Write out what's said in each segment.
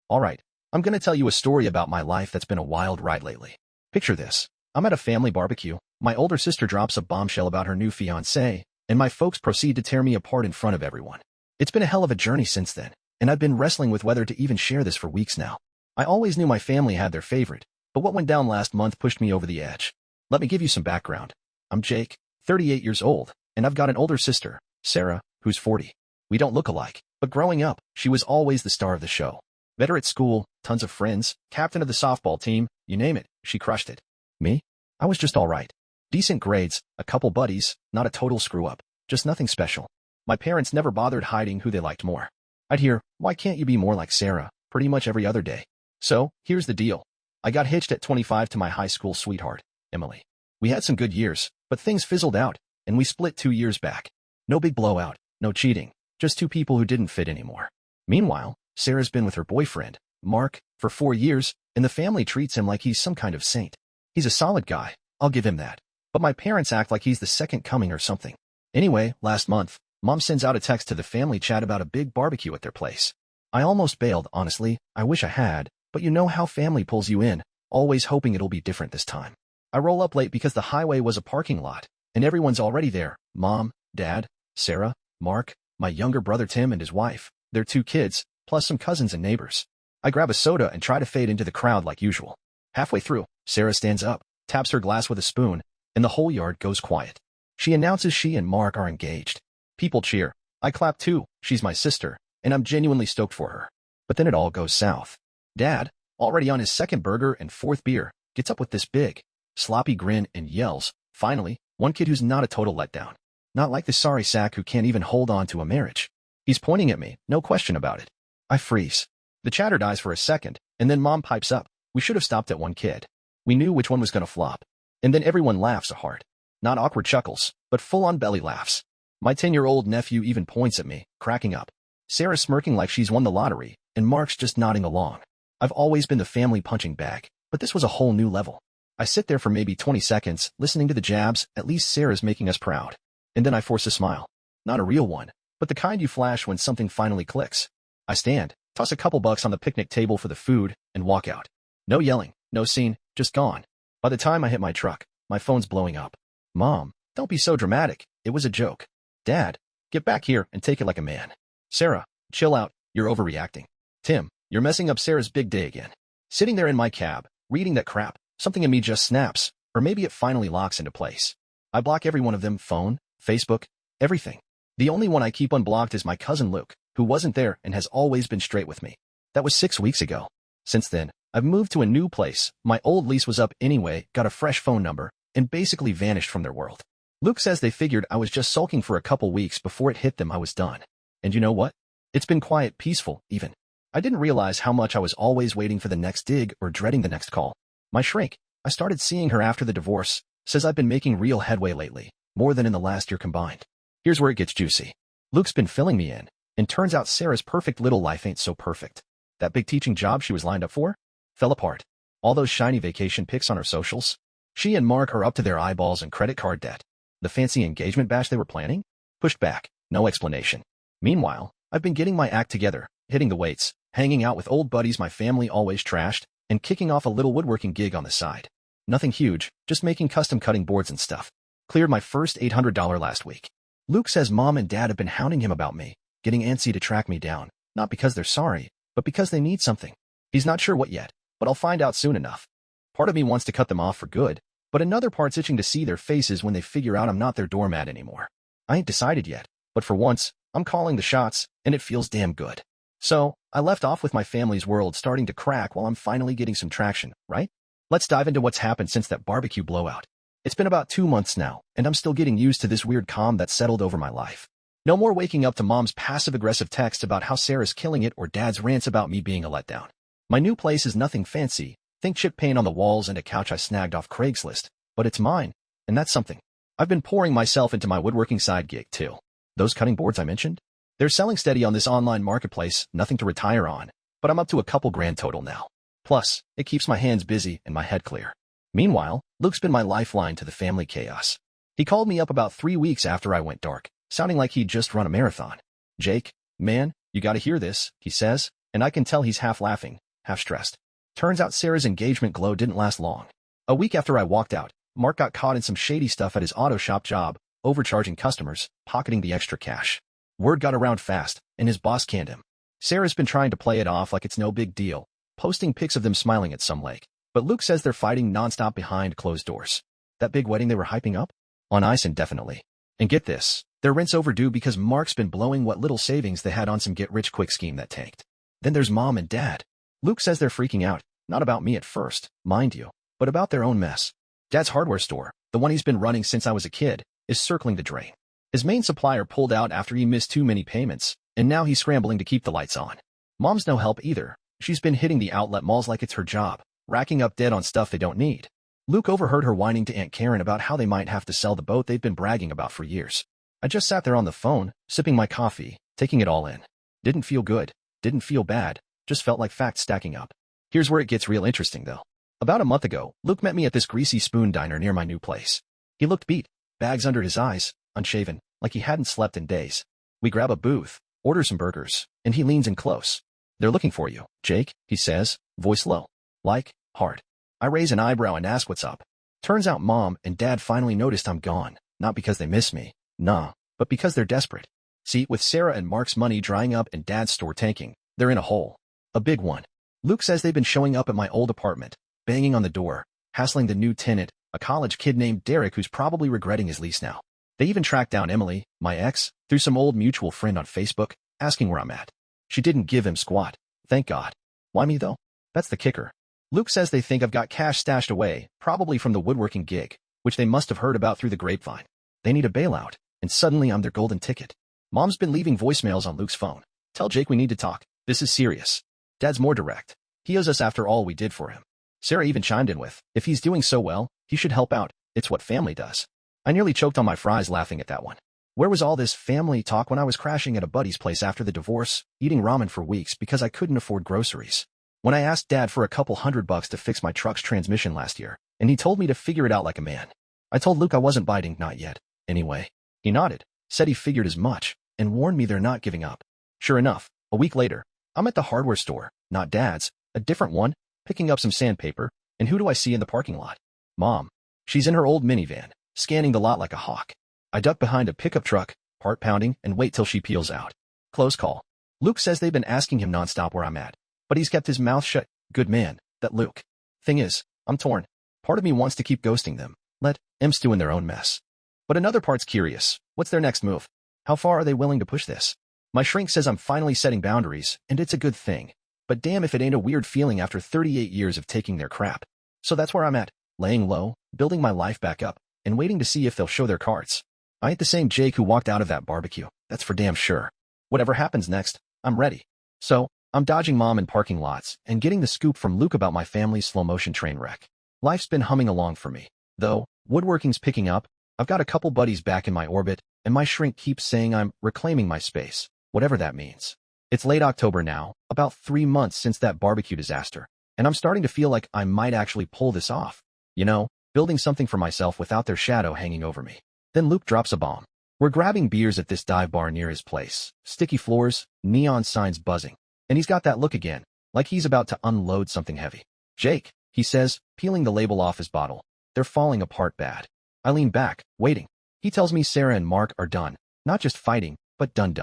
Alright, I'm gonna tell you a story about my life that's been a wild ride lately. Picture this. I'm at a family barbecue, my older sister drops a bombshell about her new fiancé, and my folks proceed to tear me apart in front of everyone. It's been a hell of a journey since then, and I've been wrestling with whether to even share this for weeks now. I always knew my family had their favorite, but what went down last month pushed me over the edge. Let me give you some background. I'm Jake, 38 years old, and I've got an older sister, Sarah, who's 40. We don't look alike, but growing up, she was always the star of the show. Met her at school, tons of friends, captain of the softball team, you name it, she crushed it. Me? I was just alright. Decent grades, a couple buddies, not a total screw-up, just nothing special. My parents never bothered hiding who they liked more. I'd hear, why can't you be more like Sarah, pretty much every other day. So, here's the deal. I got hitched at 25 to my high school sweetheart, Emily. We had some good years, but things fizzled out, and we split 2 years back. No big blowout, no cheating, just two people who didn't fit anymore. Meanwhile, Sarah's been with her boyfriend, Mark, for 4 years, and the family treats him like he's some kind of saint. He's a solid guy, I'll give him that. But my parents act like he's the second coming or something. Anyway, last month, Mom sends out a text to the family chat about a big barbecue at their place. I almost bailed, honestly, I wish I had, but you know how family pulls you in, always hoping it'll be different this time. I roll up late because the highway was a parking lot, and everyone's already there. Mom, Dad, Sarah, Mark, my younger brother Tim and his wife, their 2 kids, plus some cousins and neighbors. I grab a soda and try to fade into the crowd like usual. Halfway through, Sarah stands up, taps her glass with a spoon, and the whole yard goes quiet. She announces she and Mark are engaged. People cheer. I clap too, she's my sister, and I'm genuinely stoked for her. But then it all goes south. Dad, already on his 2nd burger and 4th beer, gets up with this big, sloppy grin and yells, finally, one kid who's not a total letdown. Not like the sorry sack who can't even hold on to a marriage. He's pointing at me, no question about it. I freeze. The chatter dies for a second, and then Mom pipes up. We should have stopped at one kid. We knew which one was gonna flop. And then everyone laughs hard. Not awkward chuckles, but full-on belly laughs. My 10-year-old nephew even points at me, cracking up. Sarah's smirking like she's won the lottery, and Mark's just nodding along. I've always been the family punching bag, but this was a whole new level. I sit there for maybe 20 seconds, listening to the jabs, at least Sarah's making us proud. And then I force a smile. Not a real one, but the kind you flash when something finally clicks. I stand, toss a couple bucks on the picnic table for the food, and walk out. No yelling, no scene, just gone. By the time I hit my truck, my phone's blowing up. Mom, don't be so dramatic, it was a joke. Dad, get back here and take it like a man. Sarah, chill out, you're overreacting. Tim, you're messing up Sarah's big day again. Sitting there in my cab, reading that crap, something in me just snaps, or maybe it finally locks into place. I block every one of them, phone, Facebook, everything. The only one I keep unblocked is my cousin Luke, who wasn't there and has always been straight with me. That was 6 weeks ago. Since then, I've moved to a new place, my old lease was up anyway, got a fresh phone number, and basically vanished from their world. Luke says they figured I was just sulking for a couple weeks before it hit them I was done. And you know what? It's been quiet, peaceful, even. I didn't realize how much I was always waiting for the next dig or dreading the next call. My shrink, I started seeing her after the divorce, says I've been making real headway lately, more than in the last year combined. Here's where it gets juicy. Luke's been filling me in, and turns out Sarah's perfect little life ain't so perfect. That big teaching job she was lined up for? Fell apart. All those shiny vacation pics on her socials? She and Mark are up to their eyeballs in credit card debt. The fancy engagement bash they were planning? Pushed back, no explanation. Meanwhile, I've been getting my act together, hitting the weights, hanging out with old buddies my family always trashed, and kicking off a little woodworking gig on the side. Nothing huge, just making custom cutting boards and stuff. Cleared my first $800 last week. Luke says Mom and Dad have been hounding him about me, getting antsy to track me down, not because they're sorry, but because they need something. He's not sure what yet, but I'll find out soon enough. Part of me wants to cut them off for good, but another part's itching to see their faces when they figure out I'm not their doormat anymore. I ain't decided yet, but for once, I'm calling the shots, and it feels damn good. So, I left off with my family's world starting to crack while I'm finally getting some traction, right? Let's dive into what's happened since that barbecue blowout. It's been about 2 months now, and I'm still getting used to this weird calm that's settled over my life. No more waking up to Mom's passive-aggressive texts about how Sarah's killing it or Dad's rants about me being a letdown. My new place is nothing fancy. Think chip paint on the walls and a couch I snagged off Craigslist, but it's mine, and that's something. I've been pouring myself into my woodworking side gig, too. Those cutting boards I mentioned? They're selling steady on this online marketplace, nothing to retire on, but I'm up to a couple grand total now. Plus, it keeps my hands busy and my head clear. Meanwhile, Luke's been my lifeline to the family chaos. He called me up about 3 weeks after I went dark, sounding like he'd just run a marathon. Jake, man, you gotta hear this, he says, and I can tell he's half laughing, half stressed. Turns out Sarah's engagement glow didn't last long. A week after I walked out, Mark got caught in some shady stuff at his auto shop job, overcharging customers, pocketing the extra cash. Word got around fast, and his boss canned him. Sarah's been trying to play it off like it's no big deal, posting pics of them smiling at some lake. But Luke says they're fighting nonstop behind closed doors. That big wedding they were hyping up? On ice indefinitely. And get this, they're rent's overdue because Mark's been blowing what little savings they had on some get-rich-quick scheme that tanked. Then there's Mom and Dad. Luke says they're freaking out, not about me at first, mind you, but about their own mess. Dad's hardware store, the one he's been running since I was a kid, is circling the drain. His main supplier pulled out after he missed too many payments, and now he's scrambling to keep the lights on. Mom's no help either. She's been hitting the outlet malls like it's her job, racking up debt on stuff they don't need. Luke overheard her whining to Aunt Karen about how they might have to sell the boat they've been bragging about for years. I just sat there on the phone, sipping my coffee, taking it all in. Didn't feel good, didn't feel bad, just felt like facts stacking up. Here's where it gets real interesting though. About a month ago, Luke met me at this greasy spoon diner near my new place. He looked beat, bags under his eyes, unshaven, like he hadn't slept in days. We grab a booth, order some burgers, and he leans in close. "They're looking for you, Jake," he says, voice low. Like, hard. I raise an eyebrow and ask what's up. Turns out Mom and Dad finally noticed I'm gone, not because they miss me, nah, but because they're desperate. See, with Sarah and Mark's money drying up and Dad's store tanking, they're in a hole. A big one. Luke says they've been showing up at my old apartment, banging on the door, hassling the new tenant, a college kid named Derek who's probably regretting his lease now. They even tracked down Emily, my ex, through some old mutual friend on Facebook, asking where I'm at. She didn't give him squat, thank God. Why me though? That's the kicker. Luke says they think I've got cash stashed away, probably from the woodworking gig, which they must have heard about through the grapevine. They need a bailout, and suddenly I'm their golden ticket. Mom's been leaving voicemails on Luke's phone. "Tell Jake we need to talk. This is serious." Dad's more direct. He owes us after all we did for him. Sarah even chimed in with, "If he's doing so well, he should help out. It's what family does." I nearly choked on my fries laughing at that one. Where was all this family talk when I was crashing at a buddy's place after the divorce, eating ramen for weeks because I couldn't afford groceries? When I asked Dad for a couple $100 to fix my truck's transmission last year, and he told me to figure it out like a man. I told Luke I wasn't biting, not yet. Anyway, he nodded, said he figured as much, and warned me they're not giving up. Sure enough, a week later, I'm at the hardware store, not Dad's, a different one, picking up some sandpaper, and who do I see in the parking lot? Mom. She's in her old minivan, scanning the lot like a hawk. I duck behind a pickup truck, heart pounding, and wait till she peels out. Close call. Luke says they've been asking him nonstop where I'm at, but he's kept his mouth shut. Good man, that Luke. Thing is, I'm torn. Part of me wants to keep ghosting them, let them stew in their own mess. But another part's curious. What's their next move? How far are they willing to push this? My shrink says I'm finally setting boundaries, and it's a good thing. But damn if it ain't a weird feeling after 38 years of taking their crap. So that's where I'm at, laying low, building my life back up, and waiting to see if they'll show their cards. I ain't the same Jake who walked out of that barbecue, that's for damn sure. Whatever happens next, I'm ready. So, I'm dodging Mom in parking lots and getting the scoop from Luke about my family's slow-motion train wreck. Life's been humming along for me. Though, woodworking's picking up, I've got a couple buddies back in my orbit, and my shrink keeps saying I'm reclaiming my space, whatever that means. It's late October now, about 3 months since that barbecue disaster, and I'm starting to feel like I might actually pull this off. You know, building something for myself without their shadow hanging over me. Then Luke drops a bomb. We're grabbing beers at this dive bar near his place, sticky floors, neon signs buzzing, and he's got that look again, like he's about to unload something heavy. "Jake," he says, peeling the label off his bottle. "They're falling apart bad." I lean back, waiting. He tells me Sarah and Mark are done, not just fighting, but done.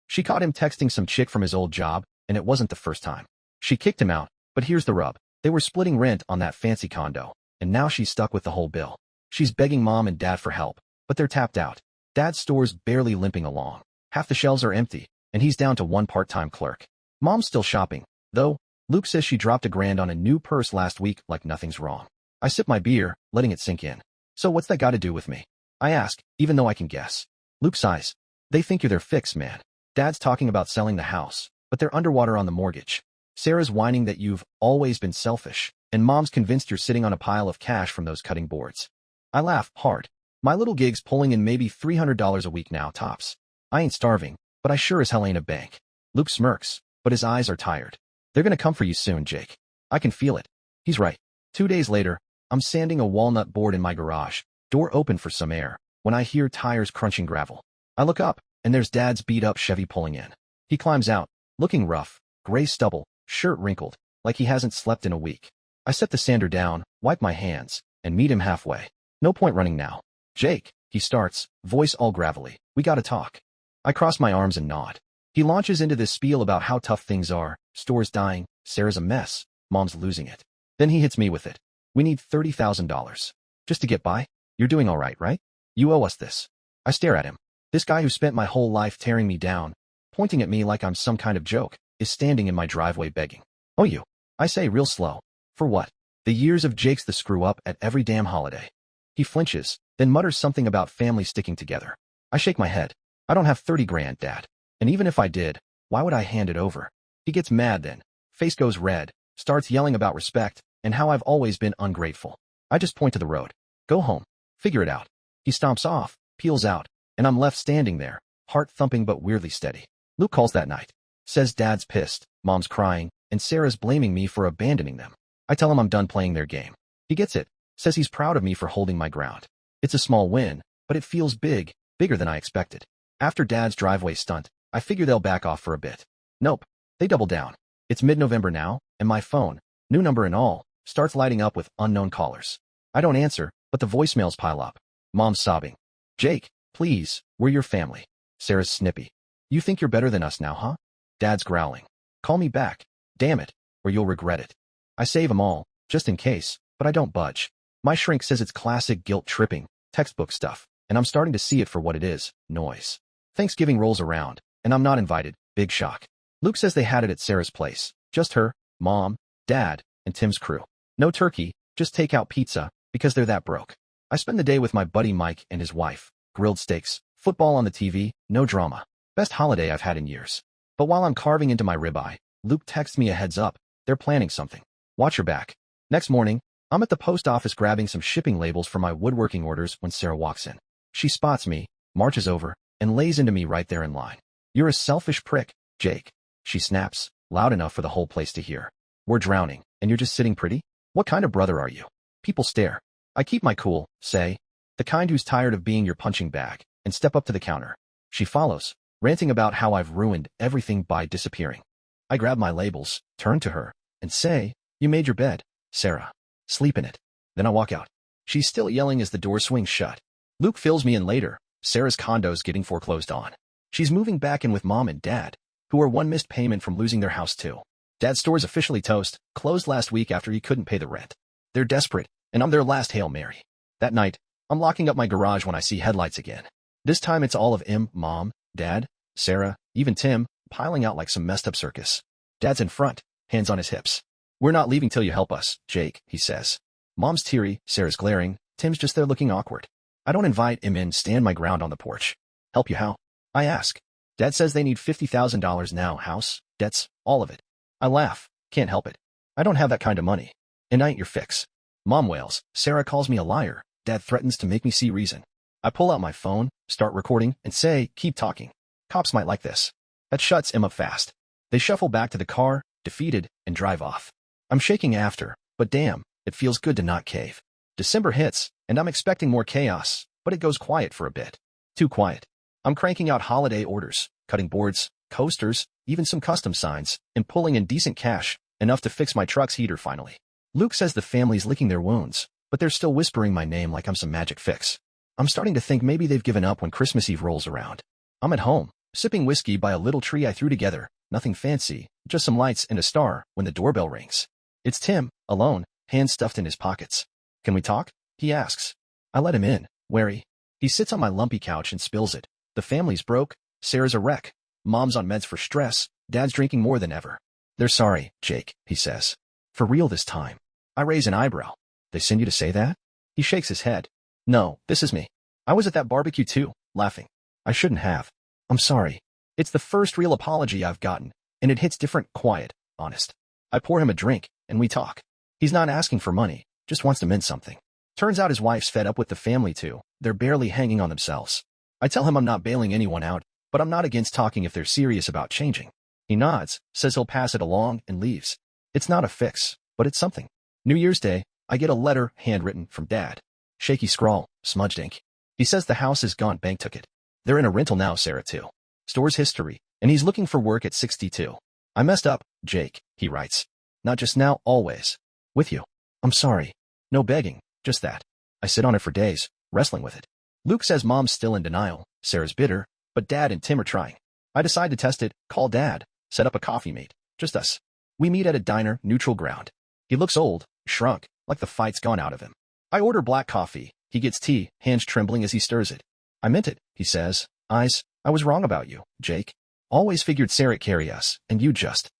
She caught him texting some chick from his old job, and it wasn't the first time. She kicked him out, but here's the rub. They were splitting rent on that fancy condo, and now she's stuck with the whole bill. She's begging Mom and Dad for help, but they're tapped out. Dad's store's barely limping along. Half the shelves are empty, and he's down to one part-time clerk. Mom's still shopping, though. Luke says she dropped $1,000 on a new purse last week like nothing's wrong. I sip my beer, letting it sink in. So what's that got to do with me? I ask, even though I can guess. Luke sighs. They think you're their fix, man. Dad's talking about selling the house, but they're underwater on the mortgage. Sarah's whining that you've always been selfish, and Mom's convinced you're sitting on a pile of cash from those cutting boards. I laugh hard. My little gig's pulling in maybe $300 a week now, tops. I ain't starving, but I sure as hell ain't a bank. Luke smirks, but his eyes are tired. They're gonna come for you soon, Jake. I can feel it. He's right. 2 days later, I'm sanding a walnut board in my garage, door open for some air, when I hear tires crunching gravel. I look up, and there's Dad's beat-up Chevy pulling in. He climbs out, looking rough, gray stubble, shirt wrinkled, like he hasn't slept in a week. I set the sander down, wipe my hands, and meet him halfway. No point running now. Jake, he starts, voice all gravelly. We gotta talk. I cross my arms and nod. He launches into this spiel about how tough things are, stores dying, Sarah's a mess, mom's losing it. Then he hits me with it. We need $30,000. Just to get by? You're doing all right, right? You owe us this. I stare at him. This guy who spent my whole life tearing me down, pointing at me like I'm some kind of joke, is standing in my driveway begging. Oh, you. I say real slow. For what? The years of Jake's the screw-up at every damn holiday. He flinches, then mutters something about family sticking together. I shake my head. I don't have 30 grand, Dad. And even if I did, why would I hand it over? He gets mad then. Face goes red, starts yelling about respect, and how I've always been ungrateful. I just point to the road. Go home. Figure it out. He stomps off, peels out, and I'm left standing there, heart thumping but weirdly steady. Luke calls that night. Says Dad's pissed, Mom's crying, and Sarah's blaming me for abandoning them. I tell him I'm done playing their game. He gets it. Says he's proud of me for holding my ground. It's a small win, but it feels big, bigger than I expected. After Dad's driveway stunt, I figure they'll back off for a bit. Nope. They double down. It's mid-November now, and my phone, new number and all, starts lighting up with unknown callers. I don't answer, but the voicemails pile up. Mom's sobbing. Jake, please, we're your family. Sarah's snippy. You think you're better than us now, huh? Dad's growling. Call me back. Damn it, or you'll regret it. I save 'em all, just in case, but I don't budge. My shrink says it's classic guilt-tripping, textbook stuff, and I'm starting to see it for what it is, noise. Thanksgiving rolls around, and I'm not invited, big shock. Luke says they had it at Sarah's place, just her, Mom, Dad, and Tim's crew. No turkey, just takeout pizza, because they're that broke. I spend the day with my buddy Mike and his wife, grilled steaks, football on the TV, no drama. Best holiday I've had in years. But while I'm carving into my ribeye, Luke texts me a heads up, they're planning something. Watch your back. Next morning, I'm at the post office grabbing some shipping labels for my woodworking orders when Sarah walks in. She spots me, marches over, and lays into me right there in line. You're a selfish prick, Jake. She snaps, loud enough for the whole place to hear. We're drowning, and you're just sitting pretty? What kind of brother are you? People stare. I keep my cool, say, the kind who's tired of being your punching bag, and step up to the counter. She follows, ranting about how I've ruined everything by disappearing. I grab my labels, turn to her, and say, you made your bed, Sarah. Sleep in it. Then I walk out. She's still yelling as the door swings shut. Luke fills me in later. Sarah's condo's getting foreclosed on. She's moving back in with Mom and Dad, who are one missed payment from losing their house too. Dad's store's officially toast, closed last week after he couldn't pay the rent. They're desperate, and I'm their last Hail Mary. That night, I'm locking up my garage when I see headlights again. This time it's all of Mom, Dad, Sarah, even Tim, piling out like some messed up circus. Dad's in front, hands on his hips. We're not leaving till you help us, Jake, he says. Mom's teary, Sarah's glaring, Tim's just there looking awkward. I don't invite him in, stand my ground on the porch. Help you how? I ask. Dad says they need $50,000 now, house, debts, all of it. I laugh, can't help it. I don't have that kind of money. And I ain't your fix. Mom wails, Sarah calls me a liar, Dad threatens to make me see reason. I pull out my phone, start recording, and say, keep talking. Cops might like this. That shuts him up fast. They shuffle back to the car, defeated, and drive off. I'm shaking after, but damn, it feels good to not cave. December hits, and I'm expecting more chaos, but it goes quiet for a bit. Too quiet. I'm cranking out holiday orders, cutting boards, coasters, even some custom signs, and pulling in decent cash, enough to fix my truck's heater finally. Luke says the family's licking their wounds, but they're still whispering my name like I'm some magic fix. I'm starting to think maybe they've given up when Christmas Eve rolls around. I'm at home, sipping whiskey by a little tree I threw together, nothing fancy, just some lights and a star, when the doorbell rings. It's Tim, alone, hands stuffed in his pockets. Can we talk? He asks. I let him in, wary. He sits on my lumpy couch and spills it. The family's broke, Sarah's a wreck, Mom's on meds for stress, Dad's drinking more than ever. They're sorry, Jake, he says. For real this time. I raise an eyebrow. They send you to say that? He shakes his head. No, this is me. I was at that barbecue too, laughing. I shouldn't have. I'm sorry. It's the first real apology I've gotten, and it hits different, quiet, honest. I pour him a drink, and we talk. He's not asking for money, just wants to mend something. Turns out his wife's fed up with the family too. They're barely hanging on themselves. I tell him I'm not bailing anyone out, but I'm not against talking if they're serious about changing. He nods, says he'll pass it along, and leaves. It's not a fix, but it's something. New Year's Day, I get a letter, handwritten, from Dad. Shaky scrawl, smudged ink. He says the house is gone, bank took it. They're in a rental now, Sarah too. Store's history, and he's looking for work at 62. I messed up, Jake, he writes. Not just now, always. With you. I'm sorry. No begging, just that. I sit on it for days, wrestling with it. Luke says Mom's still in denial. Sarah's bitter, but Dad and Tim are trying. I decide to test it, call Dad, set up a coffee mate, just us. We meet at a diner, neutral ground. He looks old, shrunk, like the fight's gone out of him. I order black coffee. He gets tea, hands trembling as he stirs it. I meant it, he says. I was wrong about you, Jake. Always figured Sarah'd carry us, and you just.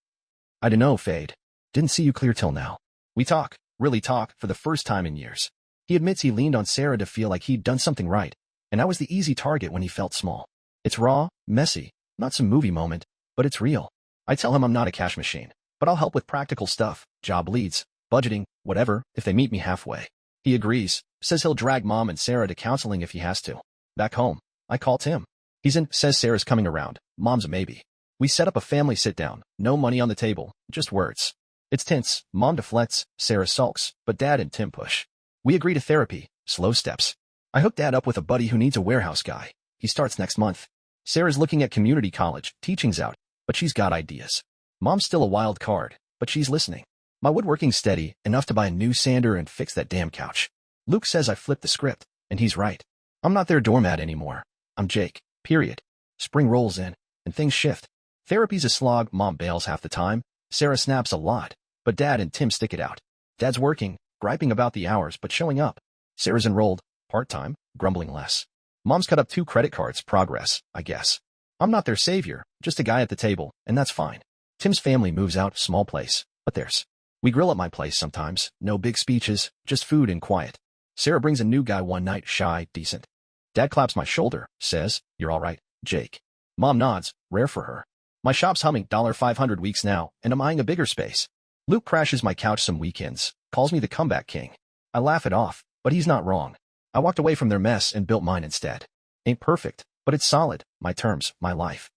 I dunno, Fade. Didn't see you clear till now. We talk, really talk, for the first time in years. He admits he leaned on Sarah to feel like he'd done something right, and I was the easy target when he felt small. It's raw, messy, not some movie moment, but it's real. I tell him I'm not a cash machine, but I'll help with practical stuff, job leads, budgeting, whatever, if they meet me halfway. He agrees, says he'll drag Mom and Sarah to counseling if he has to. Back home, I call Tim. He's in, says Sarah's coming around. Mom's a maybe. We set up a family sit-down, no money on the table, just words. It's tense. Mom deflects, Sarah sulks, but Dad and Tim push. We agree to therapy, slow steps. I hook Dad up with a buddy who needs a warehouse guy. He starts next month. Sarah's looking at community college, teaching's out, but she's got ideas. Mom's still a wild card, but she's listening. My woodworking's steady, enough to buy a new sander and fix that damn couch. Luke says I flipped the script, and he's right. I'm not their doormat anymore. I'm Jake, period. Spring rolls in, and things shift. Therapy's a slog. Mom bails half the time. Sarah snaps a lot, but Dad and Tim stick it out. Dad's working, griping about the hours, but showing up. Sarah's enrolled, part-time, grumbling less. Mom's cut up 2 credit cards, progress, I guess. I'm not their savior, just a guy at the table, and that's fine. Tim's family moves out, small place, but theirs. We grill at my place sometimes, no big speeches, just food and quiet. Sarah brings a new guy one night, shy, decent. Dad claps my shoulder, says, "You're all right, Jake." Mom nods, rare for her. My shop's humming $500 weeks now, and I'm eyeing a bigger space. Luke crashes my couch some weekends, calls me the comeback king. I laugh it off, but he's not wrong. I walked away from their mess and built mine instead. Ain't perfect, but it's solid, my terms, my life.